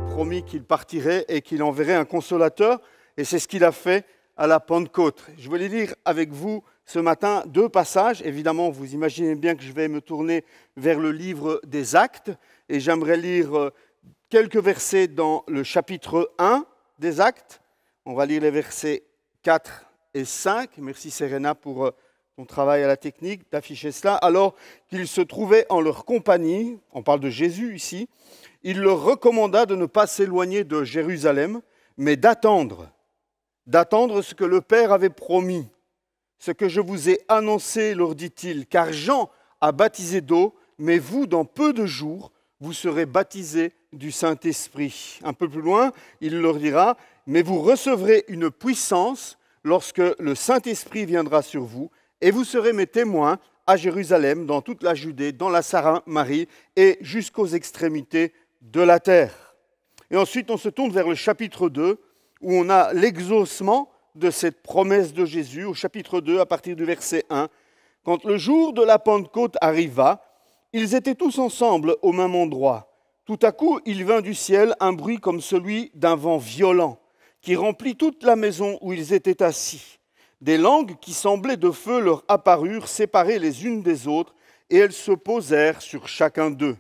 promis qu'il partirait et qu'il enverrait un consolateur, et c'est ce qu'il a fait à la Pentecôte. Je voulais lire avec vous ce matin 2 passages. Évidemment, vous imaginez bien que je vais me tourner vers le livre des Actes, et j'aimerais lire quelques versets dans le chapitre 1 des Actes. On va lire les versets 4 et 5. Merci Serena pour ton travail à la technique d'afficher cela. Alors qu'ils se trouvaient en leur compagnie, on parle de Jésus ici, il leur recommanda de ne pas s'éloigner de Jérusalem, mais d'attendre ce que le Père avait promis. Ce que je vous ai annoncé, leur dit-il, car Jean a baptisé d'eau, mais vous, dans peu de jours, vous serez baptisés du Saint-Esprit. Un peu plus loin, il leur dira, mais vous recevrez une puissance lorsque le Saint-Esprit viendra sur vous, et vous serez mes témoins à Jérusalem, dans toute la Judée, dans la Samarie et jusqu'aux extrémités de la terre. Et ensuite, on se tourne vers le chapitre 2, où on a l'exaucement de cette promesse de Jésus, au chapitre 2, à partir du verset 1. Quand le jour de la Pentecôte arriva, ils étaient tous ensemble au même endroit. Tout à coup, il vint du ciel un bruit comme celui d'un vent violent, qui remplit toute la maison où ils étaient assis. Des langues qui semblaient de feu leur apparurent, séparées les unes des autres, et elles se posèrent sur chacun d'eux.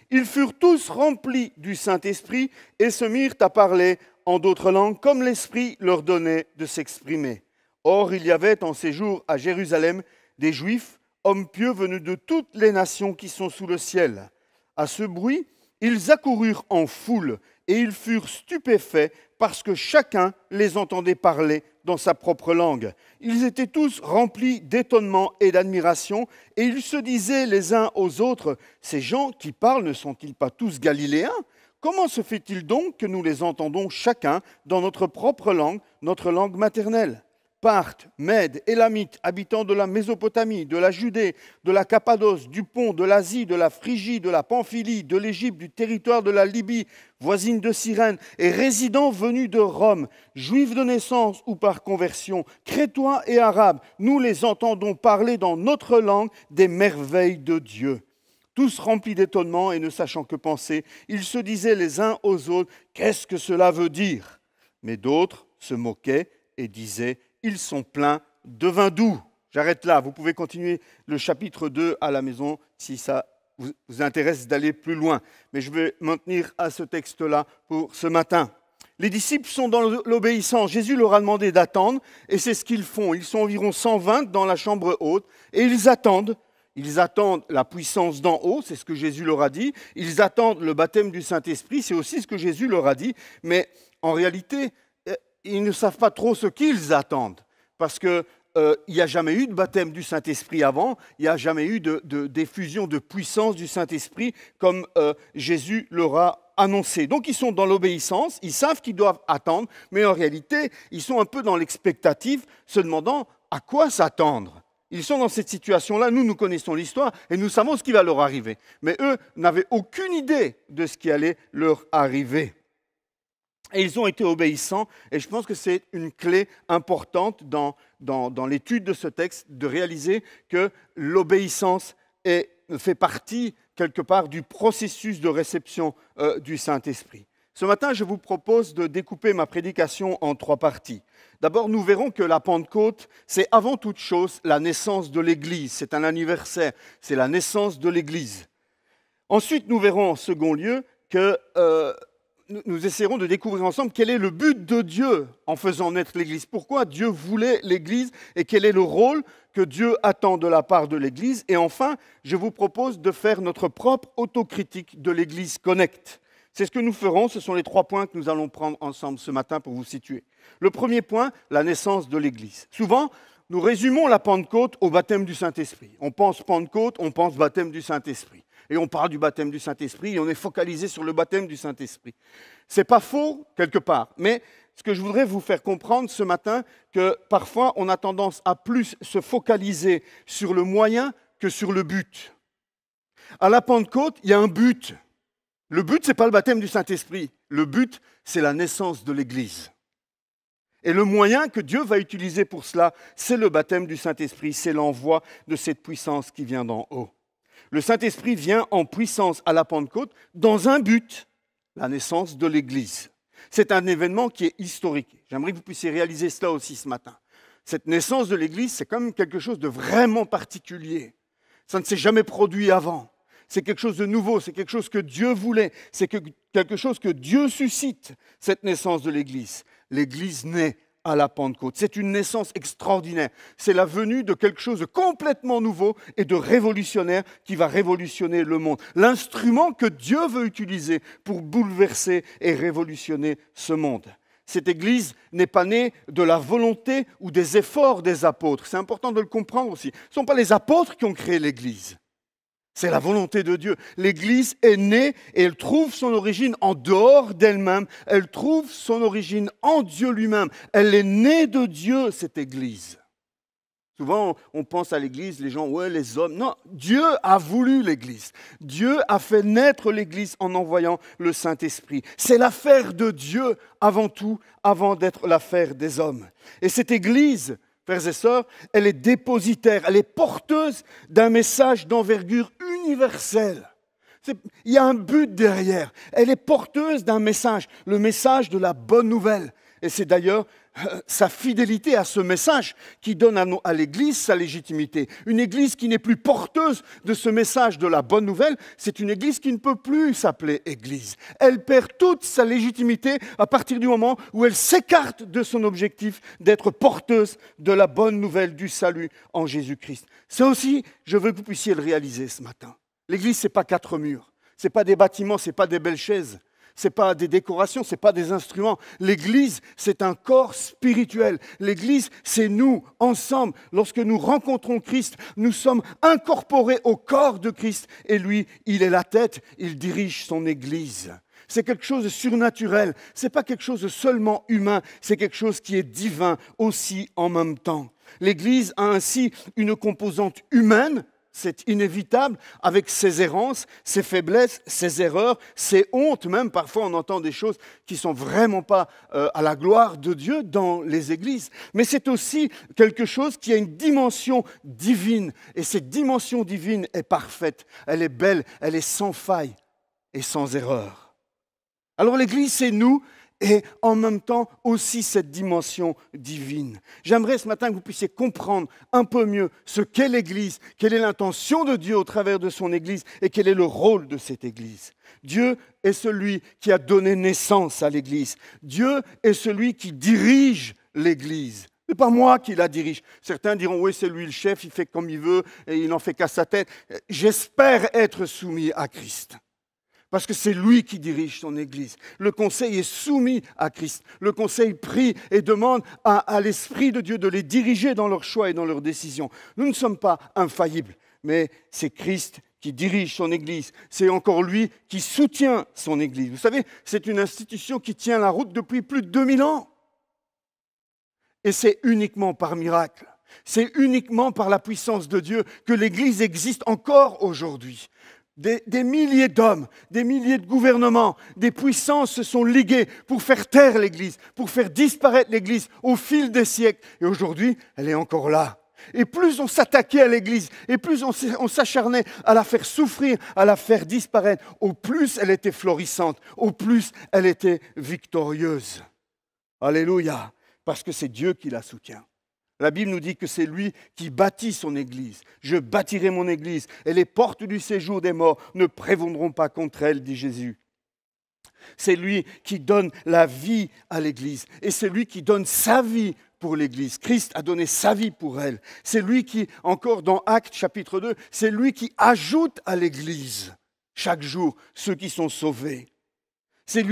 Ils furent tous remplis du Saint-Esprit et se mirent à parler en d'autres langues, comme l'Esprit leur donnait de s'exprimer. Or, il y avait en ces jours à Jérusalem des Juifs, hommes pieux venus de toutes les nations qui sont sous le ciel. À ce bruit, ils accoururent en foule, et ils furent stupéfaits parce que chacun les entendait parler dans sa propre langue. Ils étaient tous remplis d'étonnement et d'admiration, et ils se disaient les uns aux autres, « Ces gens qui parlent ne sont-ils pas tous galiléens ? Comment se fait-il donc que nous les entendons chacun dans notre propre langue, notre langue maternelle ? Parthes, Mèdes, Élamites, habitants de la Mésopotamie, de la Judée, de la Cappadoce, du Pont, de l'Asie, de la Phrygie, de la Pamphylie, de l'Égypte, du territoire de la Libye, voisine de Cyrène, et résidents venus de Rome, juifs de naissance ou par conversion, crétois et arabes, nous les entendons parler dans notre langue des merveilles de Dieu. Tous remplis d'étonnement et ne sachant que penser, ils se disaient les uns aux autres, « Qu'est-ce que cela veut dire ?» Mais d'autres se moquaient et disaient, « Ils sont pleins de vin doux. » J'arrête là, vous pouvez continuer le chapitre 2 à la maison si ça vous intéresse d'aller plus loin. Mais je vais m'en tenir à ce texte-là pour ce matin. Les disciples sont dans l'obéissance. Jésus leur a demandé d'attendre et c'est ce qu'ils font. Ils sont environ 120 dans la chambre haute et ils attendent. Ils attendent la puissance d'en haut, c'est ce que Jésus leur a dit. Ils attendent le baptême du Saint-Esprit, c'est aussi ce que Jésus leur a dit. Mais en réalité, ils ne savent pas trop ce qu'ils attendent. Parce qu'il n'y a jamais eu de baptême du Saint-Esprit avant, il n'y a jamais eu d'effusion de puissance du Saint-Esprit comme Jésus leur a annoncé. Donc ils sont dans l'obéissance, ils savent qu'ils doivent attendre, mais en réalité, ils sont un peu dans l'expectative, se demandant à quoi s'attendre. Ils sont dans cette situation-là, nous connaissons l'histoire et nous savons ce qui va leur arriver. Mais eux n'avaient aucune idée de ce qui allait leur arriver. Et ils ont été obéissants et je pense que c'est une clé importante dans l'étude de ce texte, de réaliser que l'obéissance fait partie quelque part du processus de réception du Saint-Esprit. Ce matin, je vous propose de découper ma prédication en 3 parties. D'abord, nous verrons que la Pentecôte, c'est avant toute chose la naissance de l'Église. C'est un anniversaire, c'est la naissance de l'Église. Ensuite, nous verrons en second lieu que nous essaierons de découvrir ensemble quel est le but de Dieu en faisant naître l'Église. Pourquoi Dieu voulait l'Église et quel est le rôle que Dieu attend de la part de l'Église. Et enfin, je vous propose de faire notre propre autocritique de l'Église Connect. C'est ce que nous ferons, ce sont les 3 points que nous allons prendre ensemble ce matin pour vous situer. Le premier point, la naissance de l'Église. Souvent, nous résumons la Pentecôte au baptême du Saint-Esprit. On pense Pentecôte, on pense baptême du Saint-Esprit. Et on parle du baptême du Saint-Esprit et on est focalisé sur le baptême du Saint-Esprit. Ce n'est pas faux, quelque part, mais ce que je voudrais vous faire comprendre ce matin, que parfois on a tendance à plus se focaliser sur le moyen que sur le but. À la Pentecôte, il y a un but. Le but, ce n'est pas le baptême du Saint-Esprit. Le but, c'est la naissance de l'Église. Et le moyen que Dieu va utiliser pour cela, c'est le baptême du Saint-Esprit, c'est l'envoi de cette puissance qui vient d'en haut. Le Saint-Esprit vient en puissance à la Pentecôte dans un but, la naissance de l'Église. C'est un événement qui est historique. J'aimerais que vous puissiez réaliser cela aussi ce matin. Cette naissance de l'Église, c'est quand même quelque chose de vraiment particulier. Ça ne s'est jamais produit avant. C'est quelque chose de nouveau, c'est quelque chose que Dieu voulait, c'est quelque chose que Dieu suscite, cette naissance de l'Église. L'Église naît à la Pentecôte. C'est une naissance extraordinaire. C'est la venue de quelque chose de complètement nouveau et de révolutionnaire qui va révolutionner le monde. L'instrument que Dieu veut utiliser pour bouleverser et révolutionner ce monde. Cette Église n'est pas née de la volonté ou des efforts des apôtres. C'est important de le comprendre aussi. Ce ne sont pas les apôtres qui ont créé l'Église. C'est la volonté de Dieu. L'Église est née et elle trouve son origine en dehors d'elle-même. Elle trouve son origine en Dieu lui-même. Elle est née de Dieu, cette Église. Souvent, on pense à l'Église, les gens, ouais, les hommes. Non, Dieu a voulu l'Église. Dieu a fait naître l'Église en envoyant le Saint-Esprit. C'est l'affaire de Dieu avant tout, avant d'être l'affaire des hommes. Et cette Église, frères et sœurs, elle est dépositaire, elle est porteuse d'un message d'envergure universelle. Il y a un but derrière. Elle est porteuse d'un message, le message de la bonne nouvelle. Et c'est d'ailleurs sa fidélité à ce message qui donne à l'Église sa légitimité. Une Église qui n'est plus porteuse de ce message de la bonne nouvelle, c'est une Église qui ne peut plus s'appeler Église. Elle perd toute sa légitimité à partir du moment où elle s'écarte de son objectif d'être porteuse de la bonne nouvelle du salut en Jésus-Christ. Ça aussi, je veux que vous puissiez le réaliser ce matin. L'Église, ce n'est pas 4 murs, ce n'est pas des bâtiments, ce n'est pas des belles chaises. Ce n'est pas des décorations, ce n'est pas des instruments. L'Église, c'est un corps spirituel. L'Église, c'est nous, ensemble. Lorsque nous rencontrons Christ, nous sommes incorporés au corps de Christ. Et lui, il est la tête, il dirige son Église. C'est quelque chose de surnaturel. Ce n'est pas quelque chose de seulement humain, c'est quelque chose qui est divin aussi en même temps. L'Église a ainsi une composante humaine. C'est inévitable, avec ses errances, ses faiblesses, ses erreurs, ses hontes. Même parfois, on entend des choses qui ne sont vraiment pas à la gloire de Dieu dans les églises. Mais c'est aussi quelque chose qui a une dimension divine. Et cette dimension divine est parfaite. Elle est belle, elle est sans faille et sans erreur. Alors l'Église, c'est nous. Et en même temps aussi cette dimension divine. J'aimerais ce matin que vous puissiez comprendre un peu mieux ce qu'est l'Église, quelle est l'intention de Dieu au travers de son Église et quel est le rôle de cette Église. Dieu est celui qui a donné naissance à l'Église. Dieu est celui qui dirige l'Église. Ce n'est pas moi qui la dirige. Certains diront, oui, c'est lui le chef, il fait comme il veut et il n'en fait qu'à sa tête. J'espère être soumis à Christ. Parce que c'est lui qui dirige son Église. Le conseil est soumis à Christ. Le conseil prie et demande à l'Esprit de Dieu de les diriger dans leurs choix et dans leurs décisions. Nous ne sommes pas infaillibles, mais c'est Christ qui dirige son Église. C'est encore lui qui soutient son Église. Vous savez, c'est une institution qui tient la route depuis plus de 2000 ans. Et c'est uniquement par miracle. C'est uniquement par la puissance de Dieu que l'Église existe encore aujourd'hui. Des milliers d'hommes, des milliers de gouvernements, des puissances se sont liguées pour faire taire l'Église, pour faire disparaître l'Église au fil des siècles. Et aujourd'hui, elle est encore là. Et plus on s'attaquait à l'Église, et plus on s'acharnait à la faire souffrir, à la faire disparaître, au plus elle était florissante, au plus elle était victorieuse. Alléluia, parce que c'est Dieu qui la soutient. La Bible nous dit que c'est lui qui bâtit son Église. Je bâtirai mon Église et les portes du séjour des morts ne prévaudront pas contre elle, dit Jésus. C'est lui qui donne la vie à l'Église et c'est lui qui donne sa vie pour l'Église. Christ a donné sa vie pour elle. C'est lui qui, encore dans Actes chapitre 2, c'est lui qui ajoute à l'Église chaque jour ceux qui sont sauvés. C'est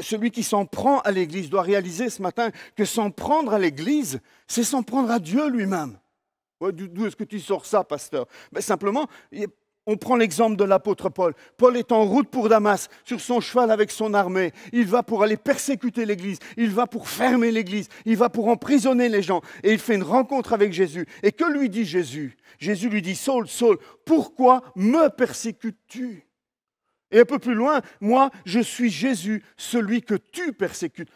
celui qui s'en prend à l'Église doit réaliser ce matin que s'en prendre à l'Église, c'est s'en prendre à Dieu lui-même. Ouais, d'où est-ce que tu sors ça, pasteur? Simplement, on prend l'exemple de l'apôtre Paul. Paul est en route pour Damas, sur son cheval avec son armée. Il va pour aller persécuter l'Église, il va pour fermer l'Église, il va pour emprisonner les gens. Et il fait une rencontre avec Jésus. Et que lui dit Jésus? Jésus lui dit, Saul, Saul, pourquoi me persécutes-tu? Et un peu plus loin, moi, je suis Jésus, celui que tu persécutes.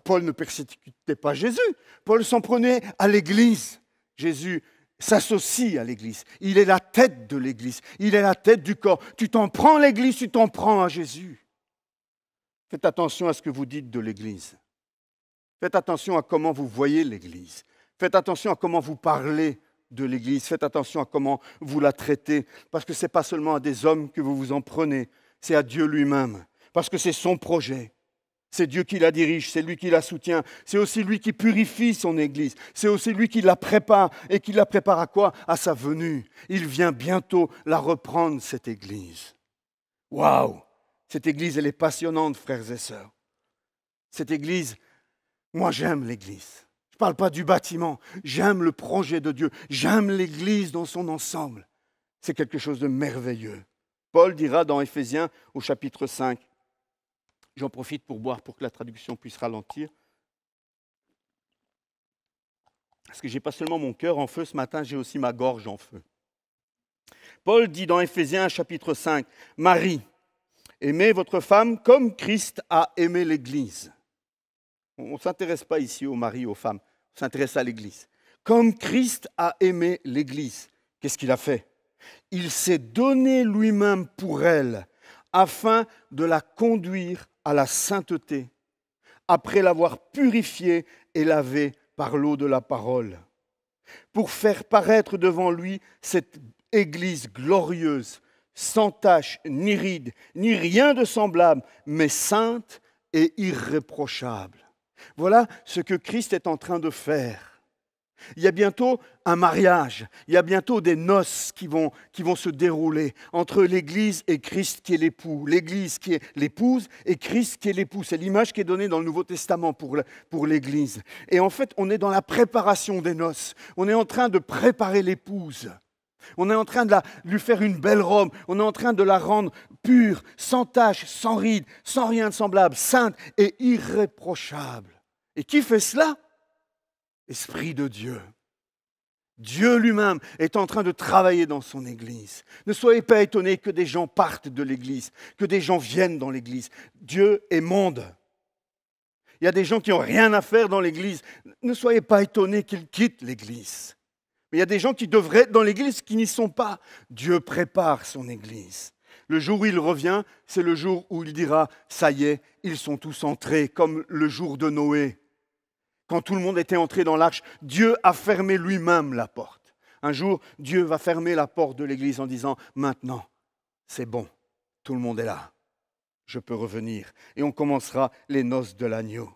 Paul ne persécutait pas Jésus. Paul s'en prenait à l'Église. Jésus s'associe à l'Église. Il est la tête de l'Église. Il est la tête du corps. Tu t'en prends à l'Église, tu t'en prends à Jésus. Faites attention à ce que vous dites de l'Église. Faites attention à comment vous voyez l'Église. Faites attention à comment vous parlez de l'Église. Faites attention à comment vous la traitez. Parce que ce n'est pas seulement à des hommes que vous vous en prenez, c'est à Dieu lui-même. Parce que c'est son projet. C'est Dieu qui la dirige, c'est lui qui la soutient. C'est aussi lui qui purifie son Église. C'est aussi lui qui la prépare. Et qui la prépare à quoi? À sa venue. Il vient bientôt la reprendre, cette Église. Waouh! Cette Église, elle est passionnante, frères et sœurs. Cette Église, moi j'aime l'Église. Je ne parle pas du bâtiment. J'aime le projet de Dieu. J'aime l'Église dans son ensemble. C'est quelque chose de merveilleux. Paul dira dans Éphésiens au chapitre 5, j'en profite pour boire pour que la traduction puisse ralentir, parce que je n'ai pas seulement mon cœur en feu ce matin, j'ai aussi ma gorge en feu. Paul dit dans Éphésiens chapitre 5, « Marie, aimez votre femme comme Christ a aimé l'Église. » On ne s'intéresse pas ici aux maris, aux femmes, on s'intéresse à l'Église. « Comme Christ a aimé l'Église. » Qu'est-ce qu'il a fait? Il s'est donné lui-même pour elle, afin de la conduire à la sainteté, après l'avoir purifiée et lavée par l'eau de la parole, pour faire paraître devant lui cette Église glorieuse, sans tache, ni ride, ni rien de semblable, mais sainte et irréprochable. Voilà ce que Christ est en train de faire. Il y a bientôt un mariage, il y a bientôt des noces qui vont se dérouler entre l'Église et Christ qui est l'époux, l'Église qui est l'épouse et Christ qui est l'époux. C'est l'image qui est donnée dans le Nouveau Testament pour l'Église. Et en fait, on est dans la préparation des noces. On est en train de préparer l'épouse. On est en train de lui faire une belle robe. On est en train de la rendre pure, sans tache, sans ride, sans rien de semblable, sainte et irréprochable. Et qui fait cela? Esprit de Dieu. Dieu lui-même est en train de travailler dans son Église. Ne soyez pas étonnés que des gens partent de l'Église, que des gens viennent dans l'Église. Dieu est monde. Il y a des gens qui n'ont rien à faire dans l'Église. Ne soyez pas étonnés qu'ils quittent l'Église. Mais il y a des gens qui devraient être dans l'Église qui n'y sont pas. Dieu prépare son Église. Le jour où il revient, c'est le jour où il dira « ça y est, ils sont tous entrés », comme le jour de Noé. Quand tout le monde était entré dans l'arche, Dieu a fermé lui-même la porte. Un jour, Dieu va fermer la porte de l'Église en disant « Maintenant, c'est bon, tout le monde est là, je peux revenir. » Et on commencera les noces de l'agneau.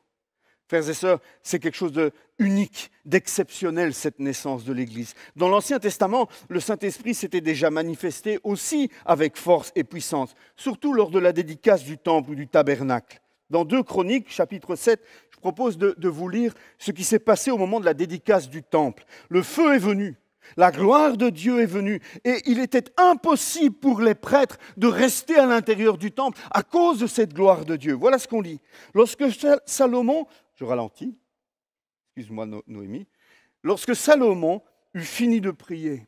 Frères et sœurs, c'est quelque chose d'unique, d'exceptionnel, cette naissance de l'Église. Dans l'Ancien Testament, le Saint-Esprit s'était déjà manifesté aussi avec force et puissance, surtout lors de la dédicace du temple ou du tabernacle. Dans 2 Chroniques, chapitre 7, je propose de vous lire ce qui s'est passé au moment de la dédicace du temple. Le feu est venu, la gloire de Dieu est venue, et il était impossible pour les prêtres de rester à l'intérieur du temple à cause de cette gloire de Dieu. Voilà ce qu'on lit. Lorsque Salomon, je ralentis, excuse-moi Noémie, lorsque Salomon eut fini de prier,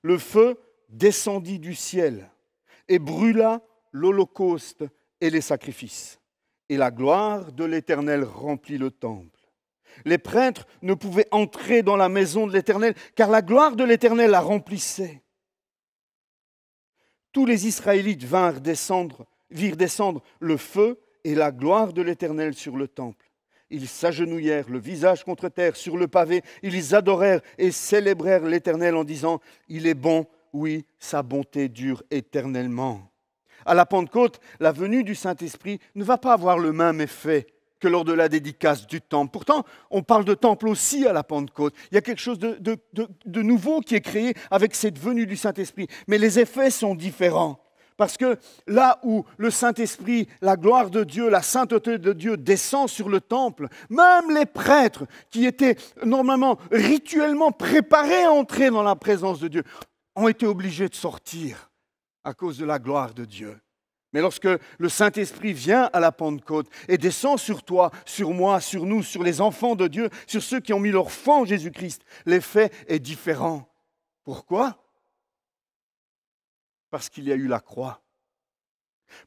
le feu descendit du ciel et brûla l'holocauste et les sacrifices. Et la gloire de l'Éternel remplit le temple. Les prêtres ne pouvaient entrer dans la maison de l'Éternel, car la gloire de l'Éternel la remplissait. Tous les Israélites virent descendre le feu et la gloire de l'Éternel sur le temple. Ils s'agenouillèrent, le visage contre terre, sur le pavé. Ils adorèrent et célébrèrent l'Éternel en disant « Il est bon, oui, sa bonté dure éternellement. » À la Pentecôte, la venue du Saint-Esprit ne va pas avoir le même effet que lors de la dédicace du temple. Pourtant, on parle de temple aussi à la Pentecôte. Il y a quelque chose de nouveau qui est créé avec cette venue du Saint-Esprit. Mais les effets sont différents. Parce que là où le Saint-Esprit, la gloire de Dieu, la sainteté de Dieu descend sur le temple, même les prêtres qui étaient normalement rituellement préparés à entrer dans la présence de Dieu ont été obligés de sortir à cause de la gloire de Dieu. Mais lorsque le Saint-Esprit vient à la Pentecôte et descend sur toi, sur moi, sur nous, sur les enfants de Dieu, sur ceux qui ont mis leur foi en Jésus-Christ, l'effet est différent. Pourquoi? Parce qu'il y a eu la croix.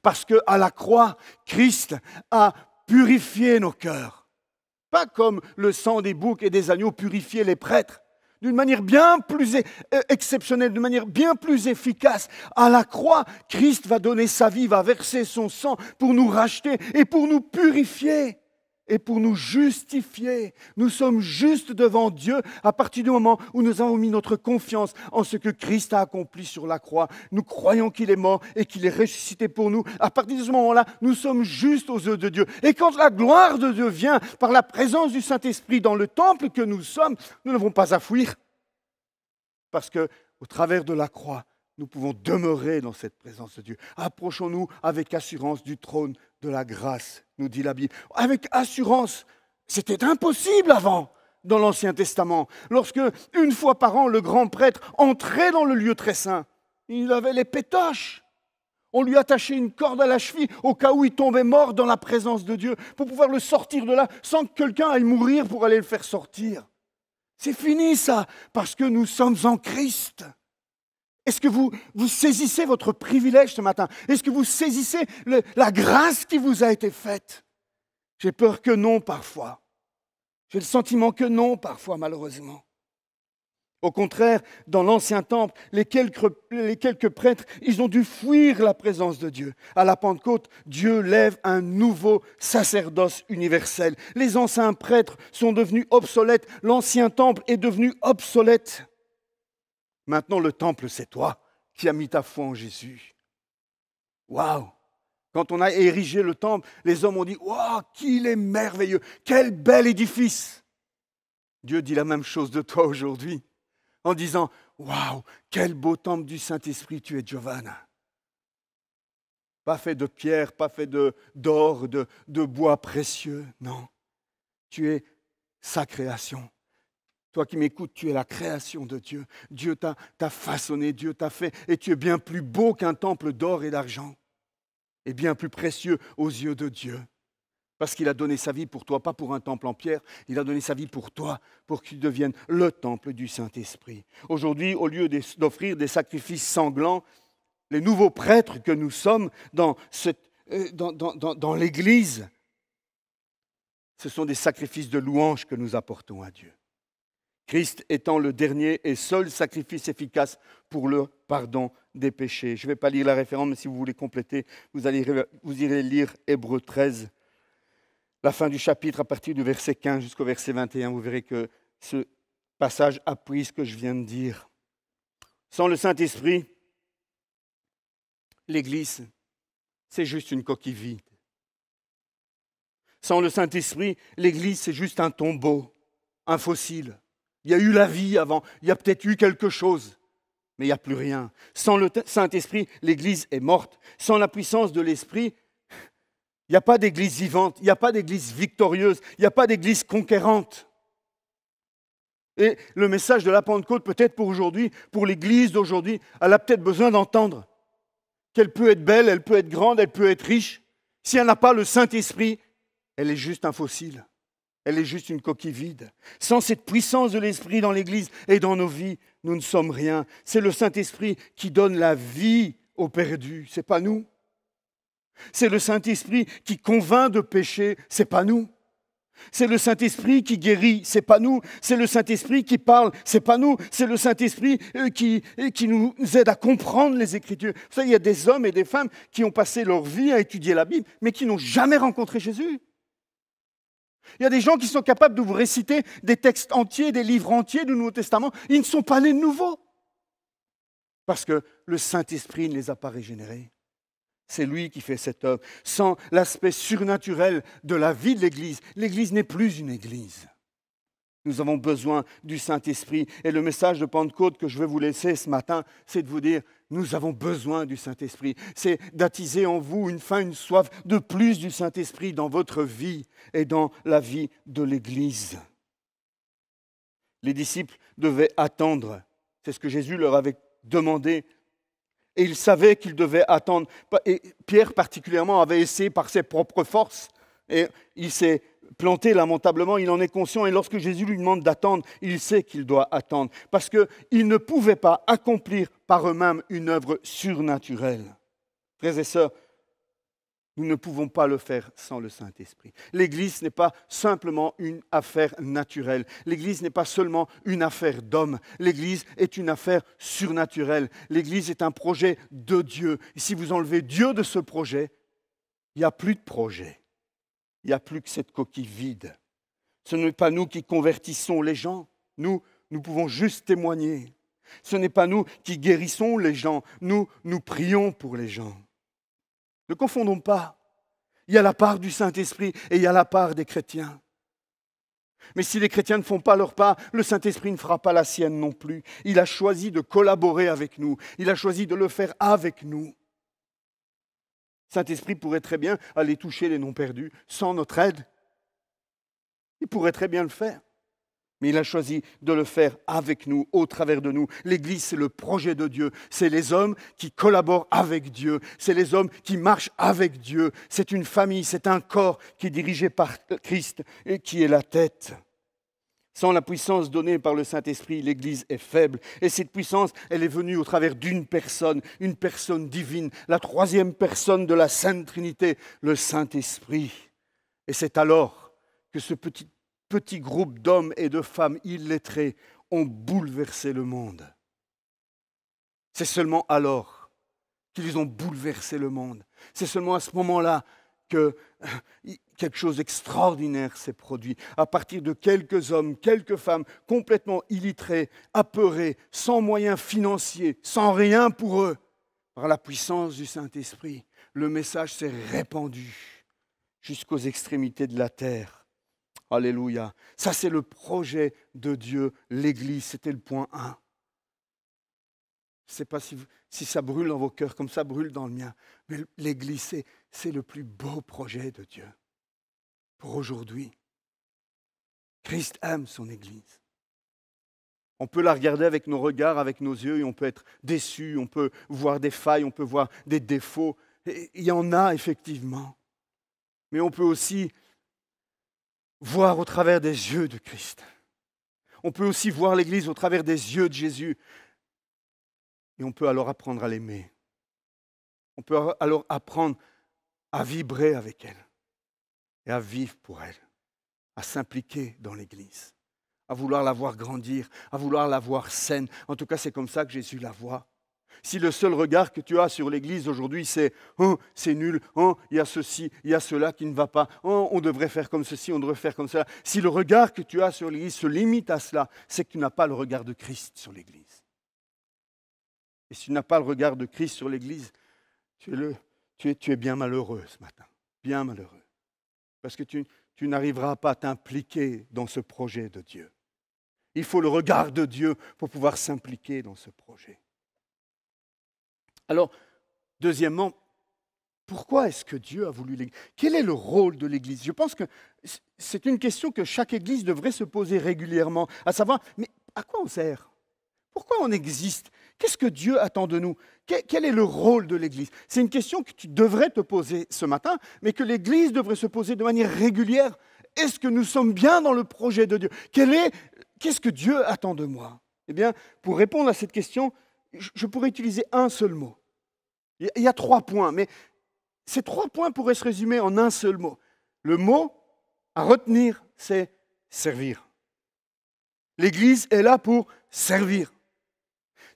Parce qu'à la croix, Christ a purifié nos cœurs. Pas comme le sang des boucs et des agneaux purifiait les prêtres. d'une manière bien plus exceptionnelle, d'une manière bien plus efficace. À la croix, Christ va donner sa vie, va verser son sang pour nous racheter et pour nous purifier et pour nous justifier. Nous sommes justes devant Dieu à partir du moment où nous avons mis notre confiance en ce que Christ a accompli sur la croix. Nous croyons qu'il est mort et qu'il est ressuscité pour nous. À partir de ce moment-là, nous sommes justes aux yeux de Dieu. Et quand la gloire de Dieu vient par la présence du Saint-Esprit dans le temple que nous sommes, nous n'avons pas à fuir. Parce qu'au travers de la croix, nous pouvons demeurer dans cette présence de Dieu. Approchons-nous avec assurance du trône de la grâce, nous dit la Bible. Avec assurance, c'était impossible avant, dans l'Ancien Testament. Lorsque, une fois par an, le grand prêtre entrait dans le lieu très saint, il avait les pétoches. On lui attachait une corde à la cheville au cas où il tombait mort dans la présence de Dieu, pour pouvoir le sortir de là sans que quelqu'un aille mourir pour aller le faire sortir. C'est fini ça, parce que nous sommes en Christ. Est-ce que vous saisissez votre privilège ce matin? Est-ce que vous saisissez la grâce qui vous a été faite? J'ai peur que non parfois. J'ai le sentiment que non parfois, malheureusement. Au contraire, dans l'Ancien Temple, les quelques prêtres, ils ont dû fuir la présence de Dieu. À la Pentecôte, Dieu lève un nouveau sacerdoce universel. Les anciens prêtres sont devenus obsolètes. L'Ancien Temple est devenu obsolète. Maintenant, le temple, c'est toi qui as mis ta foi en Jésus. Waouh! Quand on a érigé le temple, les hommes ont dit « Waouh, qu'il est merveilleux! Quel bel édifice !» Dieu dit la même chose de toi aujourd'hui, en disant « Waouh, quel beau temple du Saint-Esprit tu es, Giovanna !» Pas fait de pierre, pas fait d'or, de bois précieux, non. Tu es sa création. Toi qui m'écoutes, tu es la création de Dieu. Dieu t'a façonné, Dieu t'a fait, et tu es bien plus beau qu'un temple d'or et d'argent, et bien plus précieux aux yeux de Dieu. Parce qu'il a donné sa vie pour toi, pas pour un temple en pierre, il a donné sa vie pour toi, pour qu'il devienne le temple du Saint-Esprit. Aujourd'hui, au lieu d'offrir des sacrifices sanglants, les nouveaux prêtres que nous sommes dans l'Église, ce sont des sacrifices de louange que nous apportons à Dieu. Christ étant le dernier et seul sacrifice efficace pour le pardon des péchés. Je ne vais pas lire la référence, mais si vous voulez compléter, vous irez lire Hébreux 13, la fin du chapitre à partir du verset 15 jusqu'au verset 21. Vous verrez que ce passage appuie ce que je viens de dire. Sans le Saint-Esprit, l'Église, c'est juste une coquille vide. Sans le Saint-Esprit, l'Église, c'est juste un tombeau, un fossile. Il y a eu la vie avant, il y a peut-être eu quelque chose, mais il n'y a plus rien. Sans le Saint-Esprit, l'Église est morte. Sans la puissance de l'Esprit, il n'y a pas d'Église vivante, il n'y a pas d'Église victorieuse, il n'y a pas d'Église conquérante. Et le message de la Pentecôte, peut-être pour aujourd'hui, pour l'Église d'aujourd'hui, elle a peut-être besoin d'entendre qu'elle peut être belle, elle peut être grande, elle peut être riche. Si elle n'a pas le Saint-Esprit, elle est juste un fossile. Elle est juste une coquille vide. Sans cette puissance de l'Esprit dans l'Église et dans nos vies, nous ne sommes rien. C'est le Saint-Esprit qui donne la vie aux perdus, ce n'est pas nous. C'est le Saint-Esprit qui convainc de pécher, ce n'est pas nous. C'est le Saint-Esprit qui guérit, ce n'est pas nous. C'est le Saint-Esprit qui parle, ce n'est pas nous. C'est le Saint-Esprit qui nous aide à comprendre les Écritures. Vous savez, il y a des hommes et des femmes qui ont passé leur vie à étudier la Bible, mais qui n'ont jamais rencontré Jésus. Il y a des gens qui sont capables de vous réciter des textes entiers, des livres entiers du Nouveau Testament. Ils ne sont pas nés de nouveau. Parce que le Saint-Esprit ne les a pas régénérés. C'est lui qui fait cette œuvre. Sans l'aspect surnaturel de la vie de l'Église, l'Église n'est plus une Église. Nous avons besoin du Saint-Esprit. Et le message de Pentecôte que je vais vous laisser ce matin, c'est de vous dire, nous avons besoin du Saint-Esprit. C'est d'attiser en vous une faim, une soif de plus du Saint-Esprit dans votre vie et dans la vie de l'Église. Les disciples devaient attendre. C'est ce que Jésus leur avait demandé. Et ils savaient qu'ils devaient attendre. Et Pierre particulièrement avait essayé par ses propres forces. Et il s'est planté lamentablement, il en est conscient. Et lorsque Jésus lui demande d'attendre, il sait qu'il doit attendre. Parce qu'ils ne pouvaient pas accomplir par eux-mêmes une œuvre surnaturelle. Frères et sœurs, Nous ne pouvons pas le faire sans le Saint-Esprit. L'Église n'est pas simplement une affaire naturelle. L'Église n'est pas seulement une affaire d'hommes. L'Église est une affaire surnaturelle. L'Église est un projet de Dieu. Et si vous enlevez Dieu de ce projet, il n'y a plus de projet. Il n'y a plus que cette coquille vide. Ce n'est pas nous qui convertissons les gens. Nous pouvons juste témoigner. Ce n'est pas nous qui guérissons les gens. Nous prions pour les gens. Ne confondons pas. Il y a la part du Saint-Esprit et il y a la part des chrétiens. Mais si les chrétiens ne font pas leur part, le Saint-Esprit ne fera pas la sienne non plus. Il a choisi de collaborer avec nous. Il a choisi de le faire avec nous. Le Saint-Esprit pourrait très bien aller toucher les non perdus sans notre aide. Il pourrait très bien le faire. Mais il a choisi de le faire avec nous, au travers de nous. L'Église, c'est le projet de Dieu. C'est les hommes qui collaborent avec Dieu. C'est les hommes qui marchent avec Dieu. C'est une famille, c'est un corps qui est dirigé par Christ et qui est la tête. Sans la puissance donnée par le Saint-Esprit, l'Église est faible. Et cette puissance, elle est venue au travers d'une personne, une personne divine, la troisième personne de la Sainte Trinité, le Saint-Esprit. Et c'est alors que ce petit groupe d'hommes et de femmes illettrés ont bouleversé le monde. C'est seulement alors qu'ils ont bouleversé le monde. C'est seulement à ce moment-là que quelque chose d'extraordinaire s'est produit. À partir de quelques hommes, quelques femmes complètement illettrés, apeurés, sans moyens financiers, sans rien pour eux, par la puissance du Saint-Esprit, le message s'est répandu jusqu'aux extrémités de la terre. Alléluia. Ça, c'est le projet de Dieu, l'Église. C'était le point 1. Je ne sais pas si ça brûle dans vos cœurs comme ça brûle dans le mien. Mais l'Église, c'est le plus beau projet de Dieu pour aujourd'hui. Christ aime son Église. On peut la regarder avec nos regards, avec nos yeux, et on peut être déçu, on peut voir des failles, on peut voir des défauts. Et il y en a effectivement. Mais on peut aussi voir au travers des yeux de Christ. On peut aussi voir l'Église au travers des yeux de Jésus. Et on peut alors apprendre à l'aimer. On peut alors apprendre à vibrer avec elle et à vivre pour elle, à s'impliquer dans l'Église, à vouloir la voir grandir, à vouloir la voir saine. En tout cas, c'est comme ça que Jésus la voit. Si le seul regard que tu as sur l'Église aujourd'hui, c'est « Oh, c'est nul, oh, il y a ceci, il y a cela qui ne va pas, oh, on devrait faire comme ceci, on devrait faire comme cela », si le regard que tu as sur l'Église se limite à cela, c'est que tu n'as pas le regard de Christ sur l'Église. Et si tu n'as pas le regard de Christ sur l'Église, tu es bien malheureux ce matin, bien malheureux. Parce que tu n'arriveras pas à t'impliquer dans ce projet de Dieu. Il faut le regard de Dieu pour pouvoir s'impliquer dans ce projet. Alors, deuxièmement, pourquoi est-ce que Dieu a voulu l'Église ? Quel est le rôle de l'Église ? Je pense que c'est une question que chaque Église devrait se poser régulièrement, à savoir, mais à quoi on sert ? Pourquoi on existe ? Qu'est-ce que Dieu attend de nous ? Quel est le rôle de l'Église ? C'est une question que tu devrais te poser ce matin, mais que l'Église devrait se poser de manière régulière. Est-ce que nous sommes bien dans le projet de Dieu ? Qu'est-ce que Dieu attend de moi ? Eh bien, pour répondre à cette question, je pourrais utiliser un seul mot. Il y a 3 points, mais ces 3 points pourraient se résumer en un seul mot. Le mot à retenir, c'est servir. L'Église est là pour servir.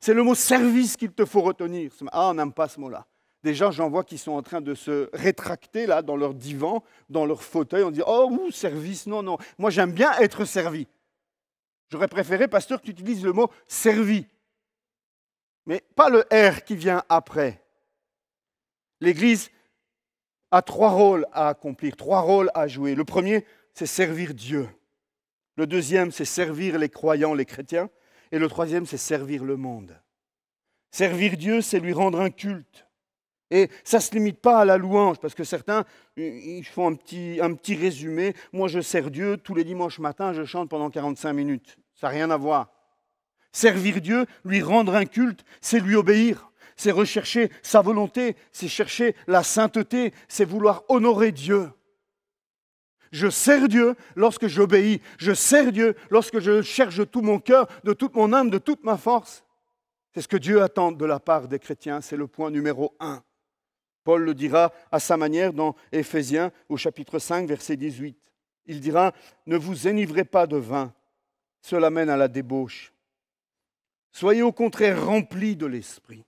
C'est le mot service qu'il te faut retenir. Ah, on n'aime pas ce mot-là. Déjà, j'en vois qui sont en train de se rétracter là, dans leur divan, dans leur fauteuil. On dit « Oh, service, non, non. Moi, j'aime bien être servi. » J'aurais préféré, pasteur, que tu utilises le mot « servi ». Mais pas le R qui vient après. L'Église a 3 rôles à accomplir, 3 rôles à jouer. Le premier, c'est servir Dieu. Le deuxième, c'est servir les croyants, les chrétiens. Et le troisième, c'est servir le monde. Servir Dieu, c'est lui rendre un culte. Et ça ne se limite pas à la louange, parce que certains, ils font un petit résumé. Moi, je sers Dieu, tous les dimanches matins, je chante pendant 45 minutes. Ça n'a rien à voir. Servir Dieu, lui rendre un culte, c'est lui obéir. C'est rechercher sa volonté, c'est chercher la sainteté, c'est vouloir honorer Dieu. Je sers Dieu lorsque j'obéis. Je sers Dieu lorsque je cherche de tout mon cœur, de toute mon âme, de toute ma force. C'est ce que Dieu attend de la part des chrétiens. C'est le point numéro 1. Paul le dira à sa manière dans Éphésiens au chapitre 5, verset 18. Il dira « Ne vous enivrez pas de vin, cela mène à la débauche. Soyez au contraire remplis de l'Esprit. »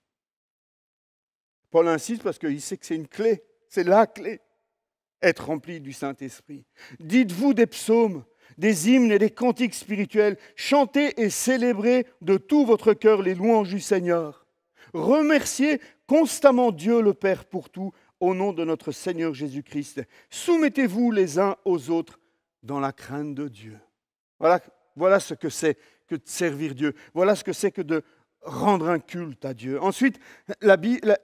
Paul insiste parce qu'il sait que c'est une clé, c'est la clé, être rempli du Saint-Esprit. Dites-vous des psaumes, des hymnes et des cantiques spirituels, chantez et célébrez de tout votre cœur les louanges du Seigneur. Remerciez constamment Dieu le Père pour tout, au nom de notre Seigneur Jésus-Christ. Soumettez-vous les uns aux autres dans la crainte de Dieu. Voilà ce que c'est que de servir Dieu. Voilà ce que c'est que de rendre un culte à Dieu. Ensuite,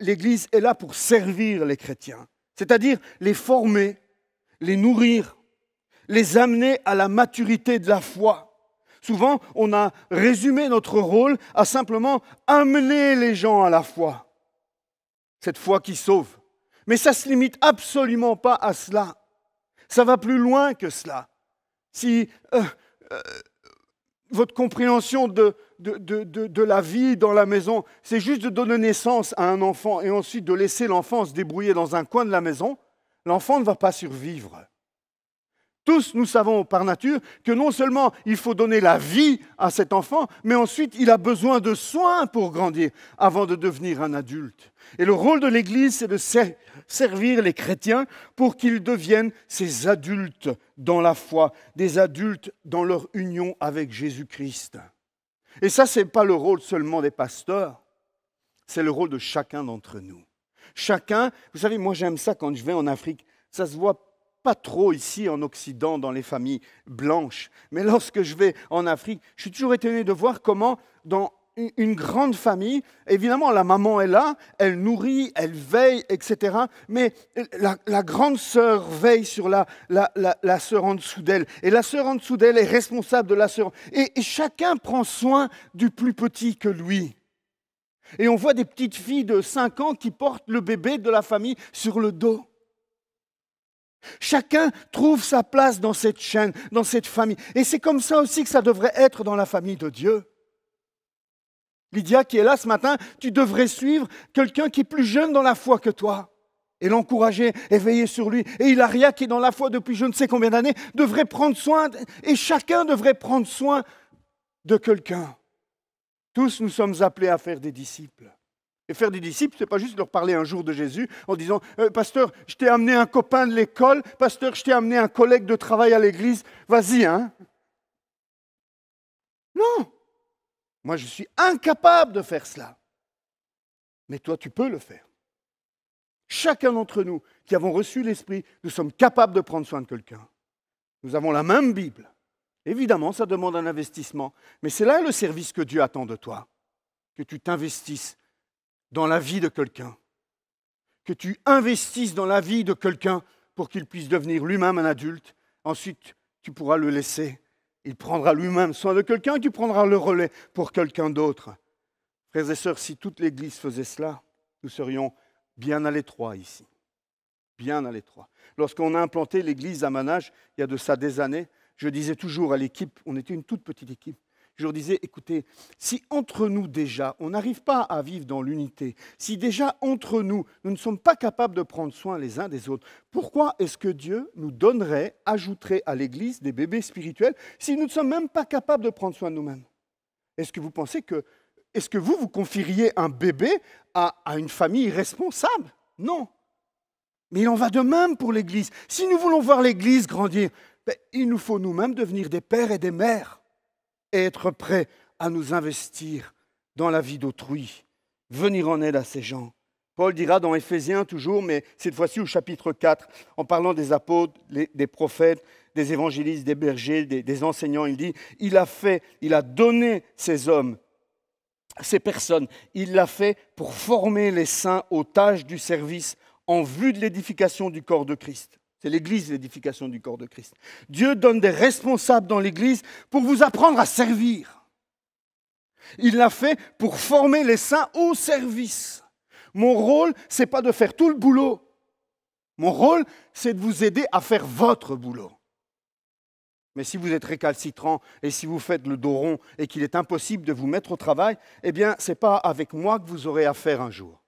l'Église est là pour servir les chrétiens, c'est-à-dire les former, les nourrir, les amener à la maturité de la foi. Souvent, on a résumé notre rôle à simplement amener les gens à la foi. Cette foi qui sauve. Mais ça ne se limite absolument pas à cela. Ça va plus loin que cela. Si votre compréhension de la vie dans la maison, c'est juste de donner naissance à un enfant et ensuite de laisser l'enfant se débrouiller dans un coin de la maison, l'enfant ne va pas survivre. Tous, nous savons par nature que non seulement il faut donner la vie à cet enfant, mais ensuite il a besoin de soins pour grandir avant de devenir un adulte. Et le rôle de l'Église, c'est de servir les chrétiens pour qu'ils deviennent ces adultes dans la foi, des adultes dans leur union avec Jésus-Christ. Et ça, ce n'est pas le rôle seulement des pasteurs, c'est le rôle de chacun d'entre nous. Chacun, vous savez, moi j'aime ça quand je vais en Afrique, ça se voit pas trop ici en Occident dans les familles blanches, mais lorsque je vais en Afrique, je suis toujours étonné de voir comment dans une grande famille, évidemment la maman est là, elle nourrit, elle veille, etc. Mais la grande sœur veille sur la sœur en dessous d'elle, et la sœur en dessous d'elle est responsable de la sœur. Et chacun prend soin du plus petit que lui. Et on voit des petites filles de 5 ans qui portent le bébé de la famille sur le dos. Chacun trouve sa place dans cette chaîne, dans cette famille. Et c'est comme ça aussi que ça devrait être dans la famille de Dieu. Lydia qui est là ce matin, tu devrais suivre quelqu'un qui est plus jeune dans la foi que toi et l'encourager et veiller sur lui. Et Hilaria qui est dans la foi depuis je ne sais combien d'années devrait prendre soin, et chacun devrait prendre soin de quelqu'un. Tous nous sommes appelés à faire des disciples. Et faire des disciples, ce n'est pas juste leur parler un jour de Jésus en disant « Pasteur, je t'ai amené un copain de l'école, pasteur, je t'ai amené un collègue de travail à l'église, vas-y, hein ?» Non, moi je suis incapable de faire cela. Mais toi, tu peux le faire. Chacun d'entre nous qui avons reçu l'Esprit, nous sommes capables de prendre soin de quelqu'un. Nous avons la même Bible. Évidemment, ça demande un investissement, mais c'est là le service que Dieu attend de toi, que tu t'investisses dans la vie de quelqu'un, que tu investisses dans la vie de quelqu'un pour qu'il puisse devenir lui-même un adulte. Ensuite, tu pourras le laisser. Il prendra lui-même soin de quelqu'un et tu prendras le relais pour quelqu'un d'autre. Frères et sœurs, si toute l'Église faisait cela, nous serions bien à l'étroit ici. Bien à l'étroit. Lorsqu'on a implanté l'Église à Manage, il y a de ça des années, je disais toujours à l'équipe, on était une toute petite équipe, je leur disais, écoutez, si entre nous déjà, on n'arrive pas à vivre dans l'unité, si déjà entre nous, nous ne sommes pas capables de prendre soin les uns des autres, pourquoi est-ce que Dieu nous donnerait, ajouterait à l'Église des bébés spirituels si nous ne sommes même pas capables de prendre soin de nous-mêmes? Est-ce que vous pensez que, est-ce que vous confieriez un bébé à une famille responsable? Non. Mais il en va de même pour l'Église. Si nous voulons voir l'Église grandir, il nous faut nous-mêmes devenir des pères et des mères. Et être prêts à nous investir dans la vie d'autrui, venir en aide à ces gens. Paul dira dans Éphésiens toujours, mais cette fois-ci au chapitre 4, en parlant des apôtres, des prophètes, des évangélistes, des bergers, des enseignants, il dit, il a donné ces hommes, ces personnes, il l'a fait pour former les saints aux tâches du service en vue de l'édification du corps de Christ. C'est l'Église, l'édification du corps de Christ. Dieu donne des responsables dans l'Église pour vous apprendre à servir. Il l'a fait pour former les saints au service. Mon rôle, ce n'est pas de faire tout le boulot. Mon rôle, c'est de vous aider à faire votre boulot. Mais si vous êtes récalcitrant et si vous faites le dos rond et qu'il est impossible de vous mettre au travail, eh bien, ce n'est pas avec moi que vous aurez affaire un jour.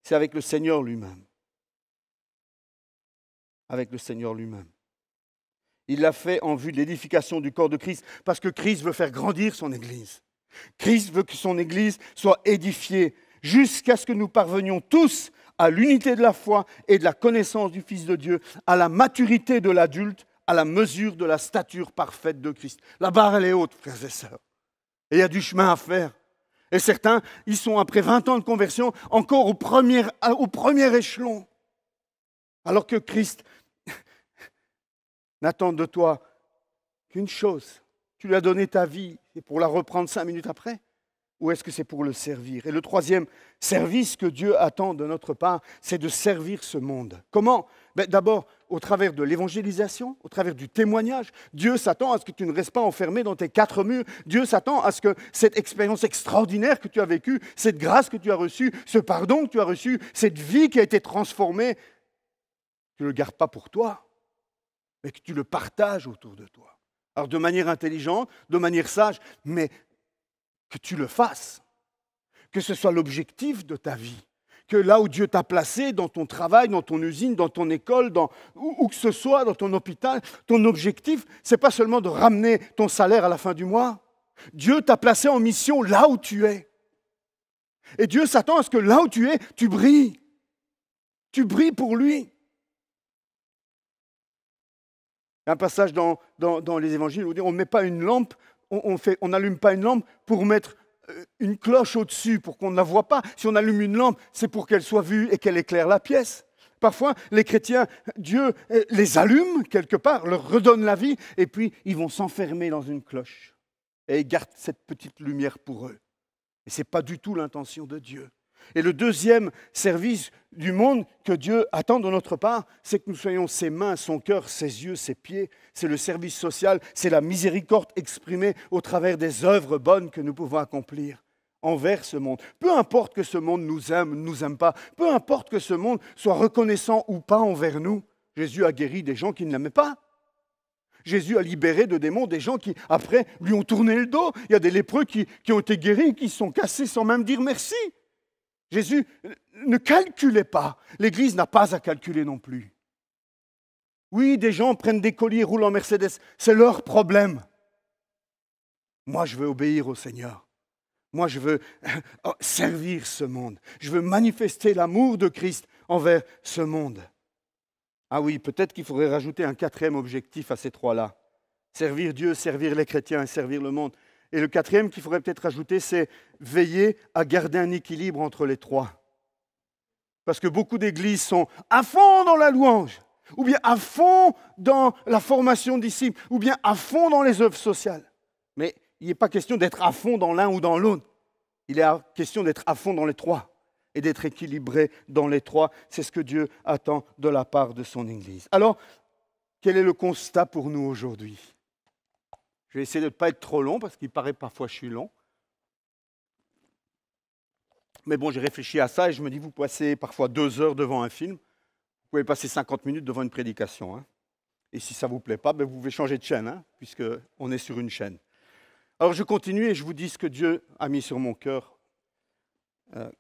c'est avec le Seigneur lui-même. Avec le Seigneur lui-même. Il l'a fait en vue de l'édification du corps de Christ, parce que Christ veut faire grandir son Église. Christ veut que son Église soit édifiée jusqu'à ce que nous parvenions tous à l'unité de la foi et de la connaissance du Fils de Dieu, à la maturité de l'adulte, à la mesure de la stature parfaite de Christ. La barre, elle est haute, frères et sœurs. Et il y a du chemin à faire. Et certains, ils sont après 20 ans de conversion, encore au premier échelon. Alors que Christ n'attend de toi qu'une chose. Tu lui as donné ta vie, et pour la reprendre 5 minutes après? Ou est-ce que c'est pour le servir? Et le troisième service que Dieu attend de notre part, c'est de servir ce monde. Comment? D'abord, au travers de l'évangélisation, au travers du témoignage. Dieu s'attend à ce que tu ne restes pas enfermé dans tes 4 murs. Dieu s'attend à ce que cette expérience extraordinaire que tu as vécue, cette grâce que tu as reçue, ce pardon que tu as reçu, cette vie qui a été transformée, tu ne le gardes pas pour toi, mais que tu le partages autour de toi. Alors de manière intelligente, de manière sage, mais que tu le fasses, que ce soit l'objectif de ta vie, que là où Dieu t'a placé, dans ton travail, dans ton usine, dans ton école, où que ce soit, dans ton hôpital, ton objectif, ce n'est pas seulement de ramener ton salaire à la fin du mois. Dieu t'a placé en mission là où tu es. Et Dieu s'attend à ce que là où tu es, tu brilles. Tu brilles pour lui. Il y a un passage dans les évangiles où on ne met pas une lampe, on n'allume pas une lampe pour mettre une cloche au-dessus pour qu'on ne la voit pas. Si on allume une lampe, c'est pour qu'elle soit vue et qu'elle éclaire la pièce. Parfois, les chrétiens, Dieu les allume quelque part, leur redonne la vie, et puis ils vont s'enfermer dans une cloche. Et ils gardent cette petite lumière pour eux. Et ce n'est pas du tout l'intention de Dieu. Et le deuxième service du monde que Dieu attend de notre part, c'est que nous soyons ses mains, son cœur, ses yeux, ses pieds. C'est le service social, c'est la miséricorde exprimée au travers des œuvres bonnes que nous pouvons accomplir envers ce monde. Peu importe que ce monde nous aime pas, peu importe que ce monde soit reconnaissant ou pas envers nous, Jésus a guéri des gens qui ne l'aimaient pas. Jésus a libéré de démons des gens qui, après, lui ont tourné le dos. Il y a des lépreux qui ont été guéris, qui se sont cassés sans même dire merci. Jésus ne calculait pas. L'Église n'a pas à calculer non plus. Oui, des gens prennent des colis, roulent en Mercedes. C'est leur problème. Moi, je veux obéir au Seigneur. Moi, je veux servir ce monde. Je veux manifester l'amour de Christ envers ce monde. Ah oui, peut-être qu'il faudrait rajouter un 4e objectif à ces 3-là. Servir Dieu, servir les chrétiens et servir le monde. Et le 4e qu'il faudrait peut-être rajouter, c'est veiller à garder un équilibre entre les 3. Parce que beaucoup d'églises sont à fond dans la louange, ou bien à fond dans la formation de disciples, ou bien à fond dans les œuvres sociales. Mais il n'est pas question d'être à fond dans l'un ou dans l'autre. Il est question d'être à fond dans les 3 et d'être équilibré dans les 3. C'est ce que Dieu attend de la part de son Église. Alors, quel est le constat pour nous aujourd'hui ? Je vais essayer de ne pas être trop long, parce qu'il paraît parfois que je suis long. Mais bon, j'ai réfléchi à ça et je me dis, vous passez parfois 2 heures devant un film, vous pouvez passer 50 minutes devant une prédication. Hein. Et si ça ne vous plaît pas, vous pouvez changer de chaîne, hein, puisqu'on est sur une chaîne. Alors je continue et je vous dis ce que Dieu a mis sur mon cœur,